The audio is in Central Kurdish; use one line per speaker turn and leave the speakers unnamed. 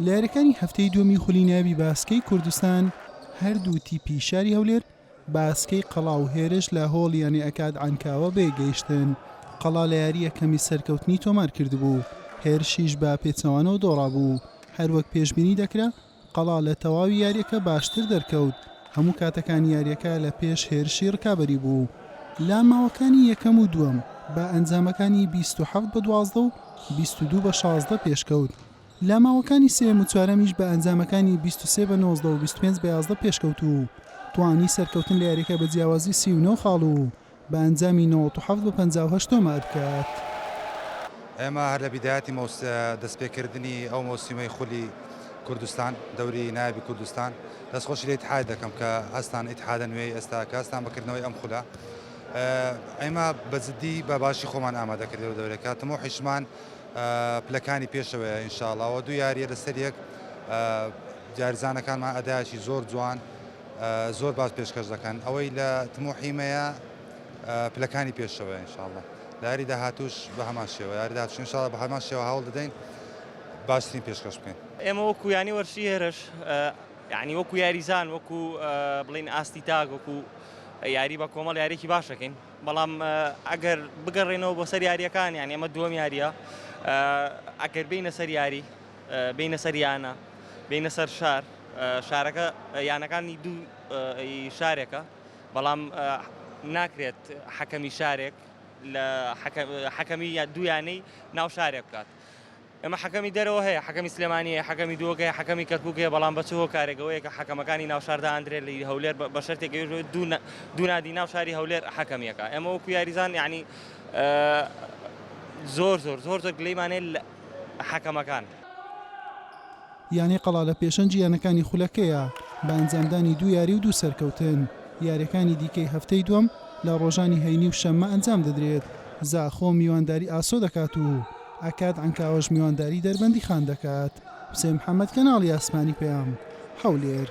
لە یاریەکانی هەفتەی دووەمی خولی ناوی باسکەی کوردستان هەردوو تیپی شاری هەولێر باسکەی قەڵا و هێرش لە هۆڵیانی ئەکاد عنکاوە بێگەیشتن. قەڵا لە یاری یەکەمی سەرکەوتنی تۆمار کردبوو، هێرشیش بە پێچەوانەوە دۆڕابوو. هەروەک پێشبینی دەکرا قەڵا لە تەواوی یاریەکە باشتر دەرکەوت، هەموو کاتەکانی یاریەکە لە پێش هێرشی ڕکابەری بوو. لا ماوەکانی یەکەم و دووەم بە ئەنجامەکانی 27 بە 12 و 22 بە 16 پێشکەوت. لە ماوەکانی سێم و چوارەمیش بە ئەنجامەکانی 23 بە 19 و 25 بە 11 پێشکەوت و توانی سەرکەوتن لە یاریەکە بە جیاوازی 39 خاڵ و بە ئەنجامی 97 بە 58 تۆمار بکات.
ئێمە هەر لە بیدایەتی دەستپێکردنی ئەو مۆسیمەی خولی کوردستان دەوری نایبی کوردستان دەستخۆشی لە ئیتحاد دەکەم کە هەستان ئیتحادە نوێی ئێستا کە هەستان بەکردنەوەی ئەم خولە. ئێمە بەجددی بە باشی خۆمان ئامادەکردەوە دەورێکات تەمۆ حیشمان پلەکانی پێشەوەیە ئینشاڵڵاوە دوو یاریە لەسەر یەک جارزانەکانمان ئەدایکی زۆر جوان زۆر باش پێشکەش دەکەن ئەوەی لە تمۆحیمەیە پلەکانی پێشەوە ئینشاڵڵا لە یاری داهاتوش بە هەمان شێوە یاری داهاتوش ئینشاڵڵا بە هەمان شێوە هەوڵ دەدەین باشترین پێشکەش بکەین.
ئێمە وەکو یانی وەرشی هێرش یعنی وەکو یاریزان وەکو بڵین ئاستی تاک وەکو یاری بە کۆمەڵ یاریێکی باشەکەین، بەڵام ئەگەر بگەڕێنەوە بۆ سەر یاریەکان یانی ئەمە دووەم یاریە ئەگەر بینە سەر یاری بینە سەر یانە بینە سەر شارەکە یانەکانی دوو شارێکە، بەڵام ناکرێت حەکەمی شارێک لە حەکەمی دوو یانەی ناو شارێک بکات. ئەمە حەکەمی دەرەوە هەیە، حەکەمی سلێمانیە، حەکەمی دووەکەی، حەکەمی کەرکووکەیە، بەڵام بەچەوە کارێکەوەیە کە حەکەمەکانی ناو شاردا ئەندرێت لە هەولێر بە شەرتێکی دوو نادی ناو شاری هەولێر حەکەمیەکە. ئێمە وەکو یاریزان یعنی زۆر گلەیمانێت لە حەکەمەکان.
یانی قەڵا لە پێشەنجی یانەکانی خولەکەیە بە ئەنجامدانی دوو یاری و دوو سەرکەوتن. یاریەکانی دیکەی هەفتەی دووەم لە ڕۆژانی هەینی و شەممە ئەنجام دەدرێت. زاخۆ میوانداری ئاسۆ دەکات و ئەکاد عنکاوەش میوانداری دەربەندی خان دەکات. حوسێن محەممەد کەناڵی ئاسمانی پێیام هەولێر.